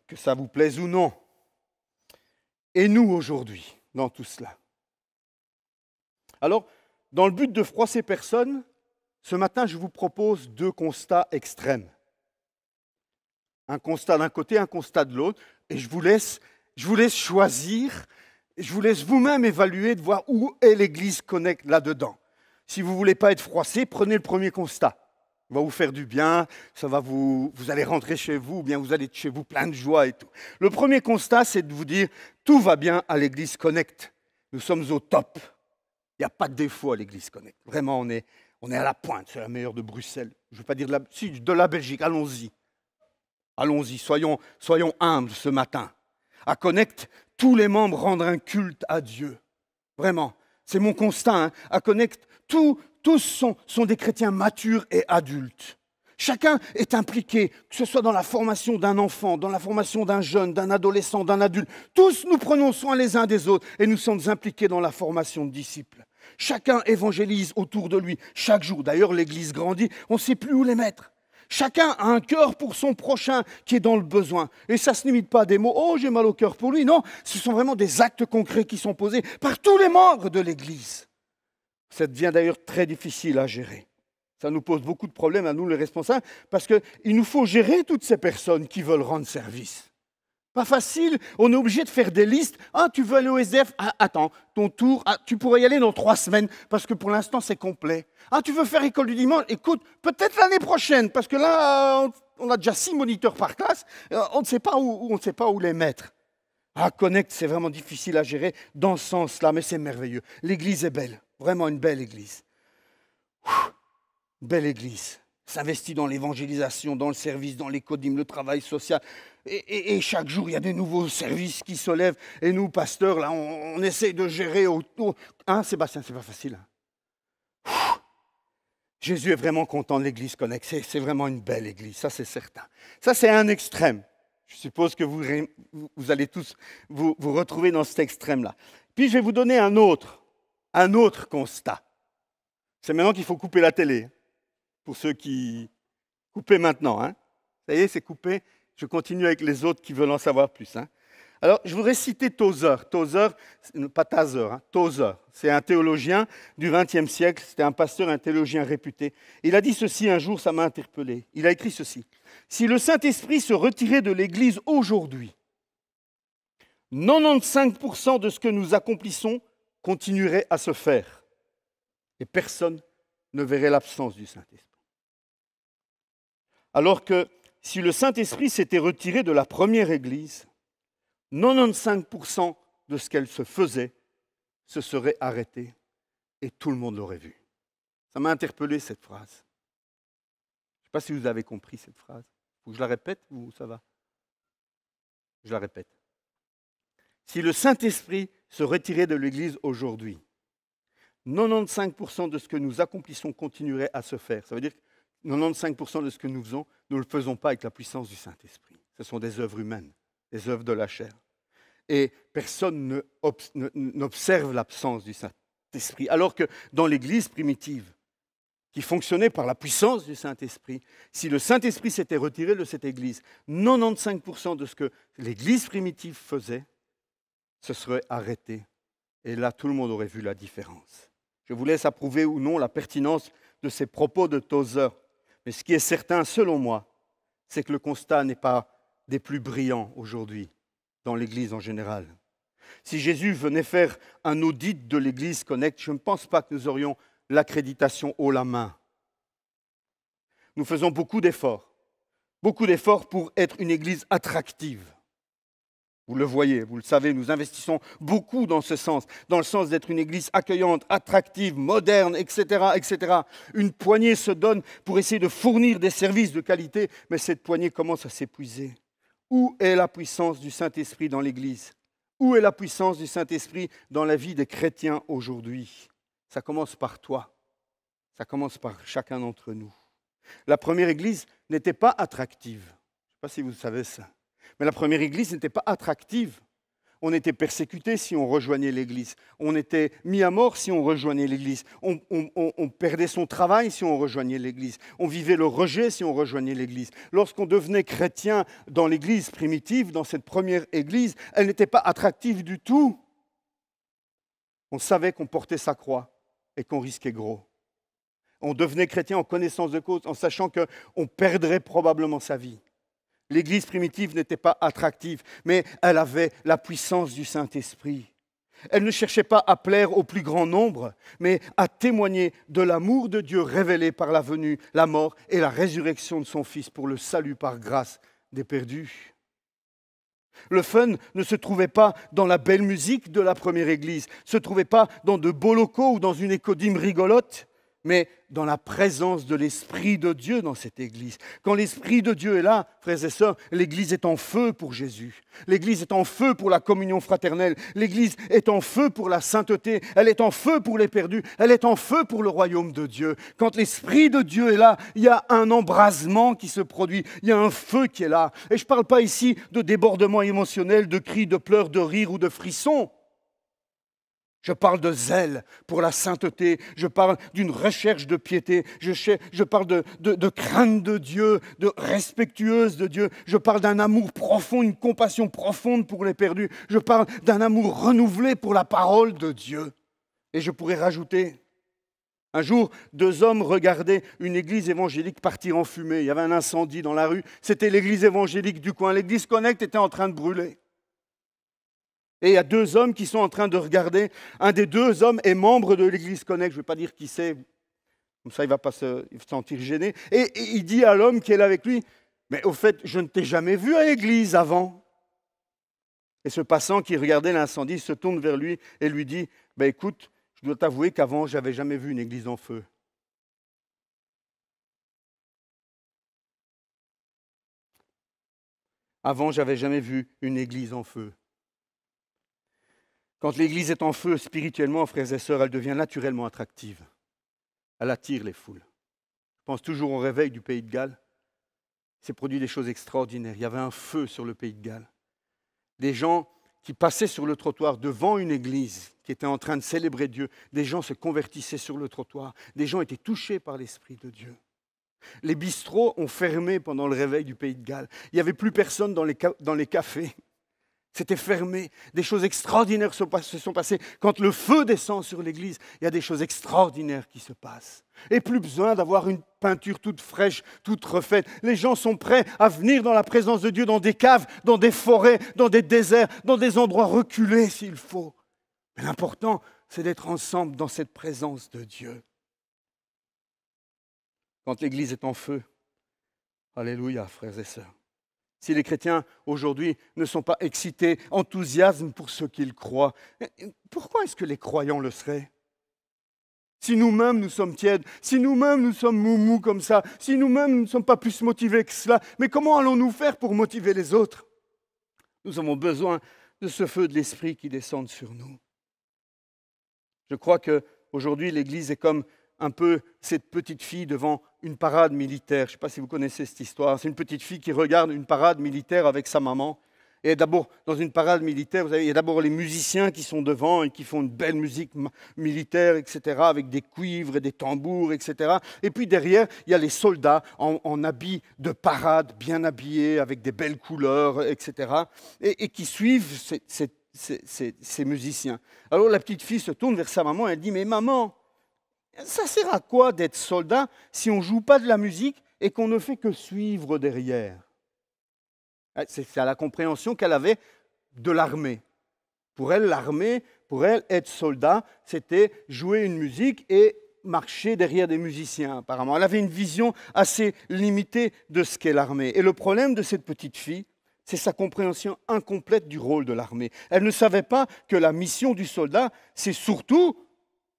que ça vous plaise ou non. Et nous, aujourd'hui, dans tout cela. Alors, dans le but de froisser personne, ce matin, je vous propose 2 constats extrêmes. Un constat d'un côté, un constat de l'autre. Et je vous laisse choisir, je vous laisse vous-même évaluer, de voir où est l'Église Connect là-dedans. Si vous ne voulez pas être froissé, prenez le premier constat. Il va vous faire du bien, vous allez rentrer chez vous, ou bien vous allez être chez vous plein de joie et tout. Le premier constat, c'est de vous dire, tout va bien à l'Église Connect. Nous sommes au top. Il n'y a pas de défaut à l'Église Connect. Vraiment, on est à la pointe, c'est la meilleure de Bruxelles. Je ne veux pas dire de la Belgique, allons-y. Allons-y, soyons humbles ce matin. À Connect, tous les membres rendent un culte à Dieu. Vraiment, c'est mon constat. Hein. À Connect, tous sont des chrétiens matures et adultes. Chacun est impliqué, que ce soit dans la formation d'un enfant, dans la formation d'un jeune, d'un adolescent, d'un adulte. Tous nous prenons soin les uns des autres et nous sommes impliqués dans la formation de disciples. Chacun évangélise autour de lui chaque jour. D'ailleurs, l'Église grandit, on ne sait plus où les mettre. Chacun a un cœur pour son prochain qui est dans le besoin. Et ça ne se limite pas à des mots « Oh, j'ai mal au cœur pour lui ». Non, ce sont vraiment des actes concrets qui sont posés par tous les membres de l'Église. Ça devient d'ailleurs très difficile à gérer. Ça nous pose beaucoup de problèmes à nous, les responsables, parce qu'il nous faut gérer toutes ces personnes qui veulent rendre service. Pas facile, on est obligé de faire des listes. Ah, tu veux aller au SDF? Ah, attends, ton tour, tu pourrais y aller dans 3 semaines, parce que pour l'instant, c'est complet. Ah, tu veux faire école du dimanche? Écoute, peut-être l'année prochaine, parce que là, on a déjà 6 moniteurs par classe, on ne sait pas où les mettre. Ah, Connect, c'est vraiment difficile à gérer dans ce sens-là, mais c'est merveilleux. L'Église est belle, vraiment une belle Église. Belle Église. S'investit dans l'évangélisation, dans le service, dans l'économie, le travail social. Et chaque jour, il y a des nouveaux services qui se lèvent. Et nous, pasteurs, là, on essaye de gérer autour. Hein, Sébastien, c'est pas facile. Jésus est vraiment content de l'Église Connect. C'est vraiment une belle Église, ça c'est certain. Ça, c'est un extrême. Je suppose que vous allez tous vous retrouver dans cet extrême-là. Puis, je vais vous donner un autre constat. C'est maintenant qu'il faut couper la télé. Pour ceux qui coupent maintenant. Hein. Ça y est, c'est coupé. Je continue avec les autres qui veulent en savoir plus. Hein. Alors, je voudrais citer Tozer. Tozer, pas Tazer, hein, Tozer. C'est un théologien du XXe siècle. C'était un pasteur, un théologien réputé. Il a dit ceci un jour, ça m'a interpellé. Il a écrit ceci. Si le Saint-Esprit se retirait de l'Église aujourd'hui, 95% de ce que nous accomplissons continuerait à se faire. Et personne ne verrait l'absence du Saint-Esprit. Alors que si le Saint-Esprit s'était retiré de la première Église, 95% de ce qu'elle se faisait se serait arrêté et tout le monde l'aurait vu. Ça m'a interpellé cette phrase. Je ne sais pas si vous avez compris cette phrase. Faut que je la répète ou ça va? Je la répète. Si le Saint-Esprit se retirait de l'Église aujourd'hui, 95% de ce que nous accomplissons continuerait à se faire. Ça veut dire que 95% de ce que nous faisons, nous ne le faisons pas avec la puissance du Saint-Esprit. Ce sont des œuvres humaines, des œuvres de la chair. Et personne n'observe l'absence du Saint-Esprit. Alors que dans l'Église primitive, qui fonctionnait par la puissance du Saint-Esprit, si le Saint-Esprit s'était retiré de cette Église, 95% de ce que l'Église primitive faisait se serait arrêté. Et là, tout le monde aurait vu la différence. Je vous laisse approuver ou non la pertinence de ces propos de Tozer. Mais ce qui est certain, selon moi, c'est que le constat n'est pas des plus brillants aujourd'hui dans l'Église en général. Si Jésus venait faire un audit de l'Église Connect, je ne pense pas que nous aurions l'accréditation haut la main. Nous faisons beaucoup d'efforts pour être une Église attractive. Vous le voyez, vous le savez, nous investissons beaucoup dans ce sens, dans le sens d'être une église accueillante, attractive, moderne, etc., etc. Une poignée se donne pour essayer de fournir des services de qualité, mais cette poignée commence à s'épuiser. Où est la puissance du Saint-Esprit dans l'église? Où est la puissance du Saint-Esprit dans la vie des chrétiens aujourd'hui? Ça commence par toi. Ça commence par chacun d'entre nous. La première église n'était pas attractive. Je ne sais pas si vous savez ça. Mais la première église n'était pas attractive. On était persécuté si on rejoignait l'église. On était mis à mort si on rejoignait l'église. On perdait son travail si on rejoignait l'église. On vivait le rejet si on rejoignait l'église. Lorsqu'on devenait chrétien dans l'église primitive, dans cette première église, elle n'était pas attractive du tout. On savait qu'on portait sa croix et qu'on risquait gros. On devenait chrétien en connaissance de cause, en sachant qu'on perdrait probablement sa vie. L'église primitive n'était pas attractive, mais elle avait la puissance du Saint-Esprit. Elle ne cherchait pas à plaire au plus grand nombre, mais à témoigner de l'amour de Dieu révélé par la venue, la mort et la résurrection de son Fils pour le salut par grâce des perdus. Le fun ne se trouvait pas dans la belle musique de la première église, ne se trouvait pas dans de beaux locaux ou dans une écodyme rigolote, mais dans la présence de l'Esprit de Dieu dans cette Église. Quand l'Esprit de Dieu est là, frères et sœurs, l'Église est en feu pour Jésus. L'Église est en feu pour la communion fraternelle. L'Église est en feu pour la sainteté. Elle est en feu pour les perdus. Elle est en feu pour le royaume de Dieu. Quand l'Esprit de Dieu est là, il y a un embrasement qui se produit. Il y a un feu qui est là. Et je ne parle pas ici de débordement émotionnel, de cris, de pleurs, de rires ou de frissons. Je parle de zèle pour la sainteté. Je parle d'une recherche de piété. Je parle de crainte de Dieu, de respectueuse de Dieu. Je parle d'un amour profond, une compassion profonde pour les perdus. Je parle d'un amour renouvelé pour la parole de Dieu. Et je pourrais rajouter, un jour, 2 hommes regardaient une église évangélique partir en fumée. Il y avait un incendie dans la rue. C'était l'église évangélique du coin. L'église Connect était en train de brûler. Et il y a 2 hommes qui sont en train de regarder. Un des 2 hommes est membre de l'église Connect. Je ne vais pas dire qui c'est, comme ça il ne va pas se sentir gêné. Et il dit à l'homme qui est là avec lui, « Mais au fait, je ne t'ai jamais vu à l'église avant. » Et ce passant qui regardait l'incendie se tourne vers lui et lui dit, « Écoute, je dois t'avouer qu'avant, je n'avais jamais vu une église en feu. » Avant, je n'avais jamais vu une église en feu. Quand l'Église est en feu spirituellement, frères et sœurs, elle devient naturellement attractive. Elle attire les foules. Je pense toujours au réveil du pays de Galles. Il s'est produit des choses extraordinaires. Il y avait un feu sur le pays de Galles. Des gens qui passaient sur le trottoir devant une église qui était en train de célébrer Dieu. Des gens se convertissaient sur le trottoir. Des gens étaient touchés par l'Esprit de Dieu. Les bistrots ont fermé pendant le réveil du pays de Galles. Il n'y avait plus personne dans les cafés. C'était fermé. Des choses extraordinaires se sont passées. Quand le feu descend sur l'église, il y a des choses extraordinaires qui se passent. Et plus besoin d'avoir une peinture toute fraîche, toute refaite. Les gens sont prêts à venir dans la présence de Dieu, dans des caves, dans des forêts, dans des déserts, dans des endroits reculés s'il faut. Mais l'important, c'est d'être ensemble dans cette présence de Dieu. Quand l'église est en feu, alléluia, frères et sœurs. Si les chrétiens aujourd'hui ne sont pas excités, enthousiasmes pour ceux qu'ils croient, pourquoi est-ce que les croyants le seraient? Si nous-mêmes nous sommes tièdes, si nous-mêmes nous sommes moumous comme ça, si nous-mêmes nous ne sommes pas plus motivés que cela, mais comment allons-nous faire pour motiver les autres? Nous avons besoin de ce feu de l'Esprit qui descende sur nous. Je crois qu'aujourd'hui l'Église est comme un peu cette petite fille devant une parade militaire. Je ne sais pas si vous connaissez cette histoire. C'est une petite fille qui regarde une parade militaire avec sa maman. Et d'abord, dans une parade militaire, il y a d'abord les musiciens qui sont devant et qui font une belle musique militaire, etc., avec des cuivres et des tambours, etc. Et puis derrière, il y a les soldats en habits de parade, bien habillés, avec des belles couleurs, etc., et qui suivent ces musiciens. Alors la petite fille se tourne vers sa maman et elle dit « Mais maman, ça sert à quoi d'être soldat si on ne joue pas de la musique et qu'on ne fait que suivre derrière ?» C'est à la compréhension qu'elle avait de l'armée. Pour elle, l'armée, pour elle, être soldat, c'était jouer une musique et marcher derrière des musiciens, apparemment. Elle avait une vision assez limitée de ce qu'est l'armée. Et le problème de cette petite fille, c'est sa compréhension incomplète du rôle de l'armée. Elle ne savait pas que la mission du soldat, c'est surtout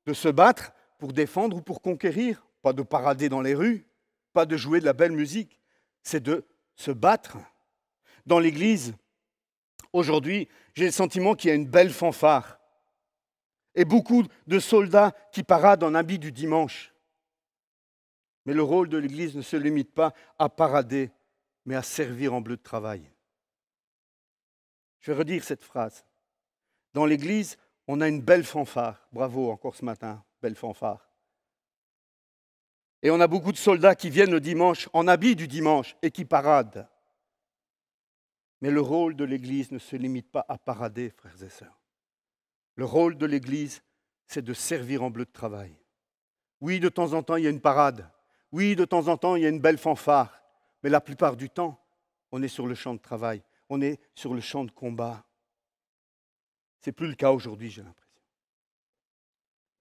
de se battre pour défendre ou pour conquérir, pas de parader dans les rues, pas de jouer de la belle musique, c'est de se battre. Dans l'Église, aujourd'hui, j'ai le sentiment qu'il y a une belle fanfare et beaucoup de soldats qui paradent en habit du dimanche. Mais le rôle de l'Église ne se limite pas à parader, mais à servir en bleu de travail. Je vais redire cette phrase. Dans l'Église, on a une belle fanfare. Bravo encore ce matin, belle fanfare. Et on a beaucoup de soldats qui viennent le dimanche en habit du dimanche et qui paradent. Mais le rôle de l'Église ne se limite pas à parader, frères et sœurs. Le rôle de l'Église, c'est de servir en bleu de travail. Oui, de temps en temps, il y a une parade. Oui, de temps en temps, il y a une belle fanfare. Mais la plupart du temps, on est sur le champ de travail. On est sur le champ de combat. Ce n'est plus le cas aujourd'hui, j'ai l'impression.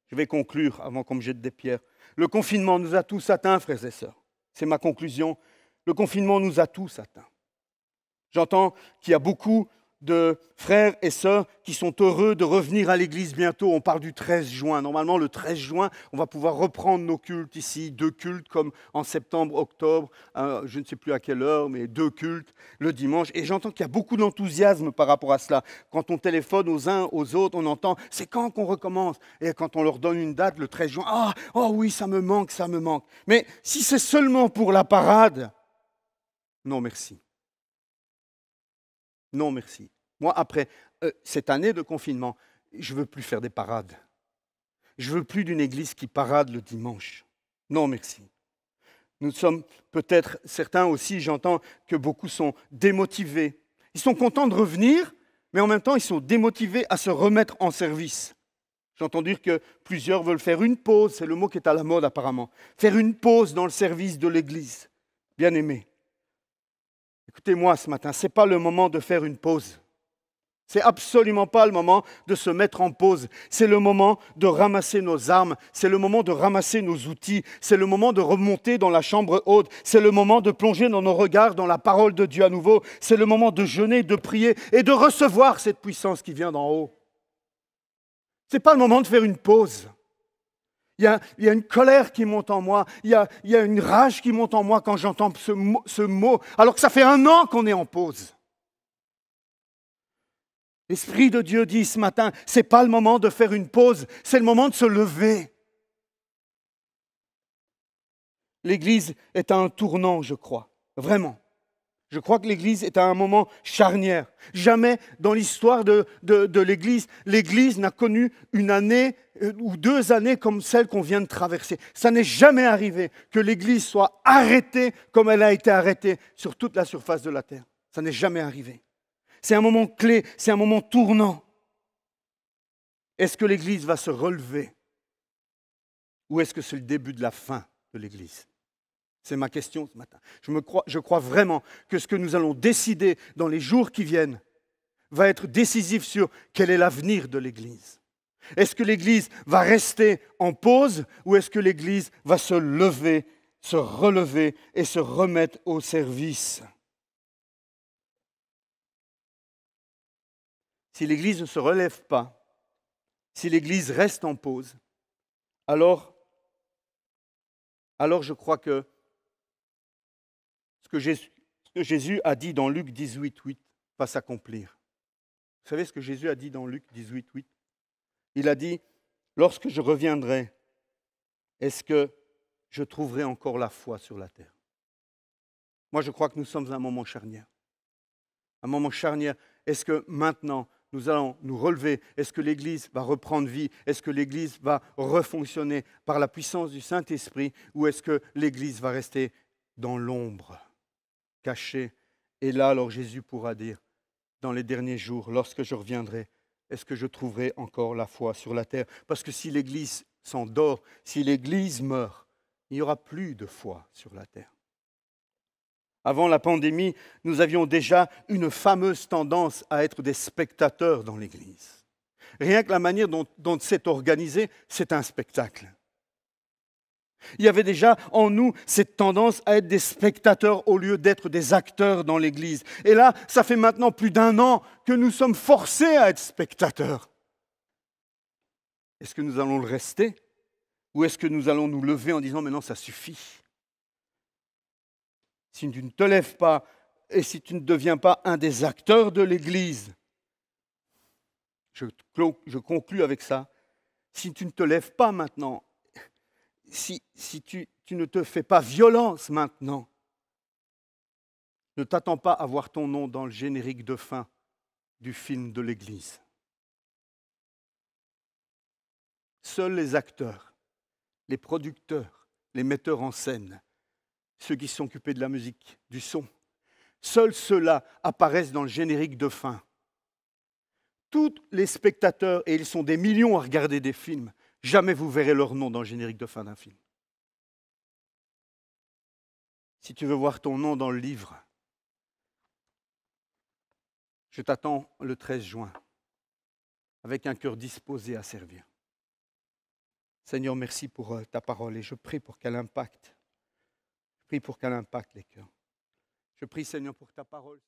Je vais conclure avant qu'on me jette des pierres. Le confinement nous a tous atteints, frères et sœurs. C'est ma conclusion. Le confinement nous a tous atteints. J'entends qu'il y a beaucoup de frères et sœurs qui sont heureux de revenir à l'église bientôt. On parle du 13 juin. Normalement, le 13 juin, on va pouvoir reprendre nos cultes ici. 2 cultes comme en septembre, octobre, je ne sais plus à quelle heure, mais 2 cultes le dimanche. Et j'entends qu'il y a beaucoup d'enthousiasme par rapport à cela. Quand on téléphone aux uns, aux autres, on entend « c'est quand qu'on recommence ?» Et quand on leur donne une date, le 13 juin, « oh oui, ça me manque, ça me manque. » Mais si c'est seulement pour la parade, non merci. Non, merci. Moi, après cette année de confinement, je ne veux plus faire des parades. Je ne veux plus d'une église qui parade le dimanche. Non, merci. Nous sommes peut-être, certains aussi, j'entends que beaucoup sont démotivés. Ils sont contents de revenir, mais en même temps, ils sont démotivés à se remettre en service. J'entends dire que plusieurs veulent faire une pause, c'est le mot qui est à la mode apparemment. Faire une pause dans le service de l'église. Bien-aimés, écoutez-moi ce matin, ce n'est pas le moment de faire une pause. C'est absolument pas le moment de se mettre en pause. C'est le moment de ramasser nos armes, c'est le moment de ramasser nos outils, c'est le moment de remonter dans la chambre haute, c'est le moment de plonger dans nos regards dans la parole de Dieu à nouveau, c'est le moment de jeûner, de prier et de recevoir cette puissance qui vient d'en haut. Ce n'est pas le moment de faire une pause. Il y a une colère qui monte en moi, il y a une rage qui monte en moi quand j'entends ce mot, alors que ça fait 1 an qu'on est en pause. L'Esprit de Dieu dit ce matin, ce n'est pas le moment de faire une pause, c'est le moment de se lever. L'Église est à un tournant, je crois, vraiment. Je crois que l'Église est à un moment charnière. Jamais dans l'histoire de l'Église, l'Église n'a connu une année ou 2 années comme celle qu'on vient de traverser. Ça n'est jamais arrivé que l'Église soit arrêtée comme elle a été arrêtée sur toute la surface de la terre. Ça n'est jamais arrivé. C'est un moment clé, c'est un moment tournant. Est-ce que l'Église va se relever? Ou est-ce que c'est le début de la fin de l'Église? C'est ma question ce matin. Je crois vraiment que ce que nous allons décider dans les jours qui viennent va être décisif sur quel est l'avenir de l'Église. Est-ce que l'Église va rester en pause ou est-ce que l'Église va se lever, se relever et se remettre au service? Si l'Église ne se relève pas, si l'Église reste en pause, alors je crois que ce que Jésus a dit dans Luc 18:8 va s'accomplir. Vous savez ce que Jésus a dit dans Luc 18:8? Il a dit, lorsque je reviendrai, est-ce que je trouverai encore la foi sur la terre? Moi, je crois que nous sommes à un moment charnière. Un moment charnière. Est-ce que maintenant, nous allons nous relever? Est-ce que l'Église va reprendre vie? Est-ce que l'Église va refonctionner par la puissance du Saint-Esprit? Ou est-ce que l'Église va rester dans l'ombre, cachée? Et là, alors Jésus pourra dire, dans les derniers jours, lorsque je reviendrai, est-ce que je trouverai encore la foi sur la terre? Parce que si l'Église s'endort, si l'Église meurt, il n'y aura plus de foi sur la terre. Avant la pandémie, nous avions déjà une fameuse tendance à être des spectateurs dans l'Église. Rien que la manière dont c'est organisé, c'est un spectacle. Il y avait déjà en nous cette tendance à être des spectateurs au lieu d'être des acteurs dans l'Église. Et là, ça fait maintenant plus d'1 an que nous sommes forcés à être spectateurs. Est-ce que nous allons le rester? Ou est-ce que nous allons nous lever en disant « mais non, ça suffit ». Si tu ne te lèves pas et si tu ne deviens pas un des acteurs de l'Église, je conclus avec ça, si tu ne te lèves pas maintenant, si tu ne te fais pas violence maintenant, ne t'attends pas à voir ton nom dans le générique de fin du film de l'Église. Seuls les acteurs, les producteurs, les metteurs en scène, ceux qui sont occupés de la musique, du son, seuls ceux-là apparaissent dans le générique de fin. Tous les spectateurs, et ils sont des millions à regarder des films, jamais vous verrez leur nom dans le générique de fin d'un film. Si tu veux voir ton nom dans le livre, je t'attends le 13 juin, avec un cœur disposé à servir. Seigneur, merci pour ta parole et je prie pour qu'elle impacte. Je prie pour qu'elle impacte les cœurs. Je prie, Seigneur, pour que ta parole...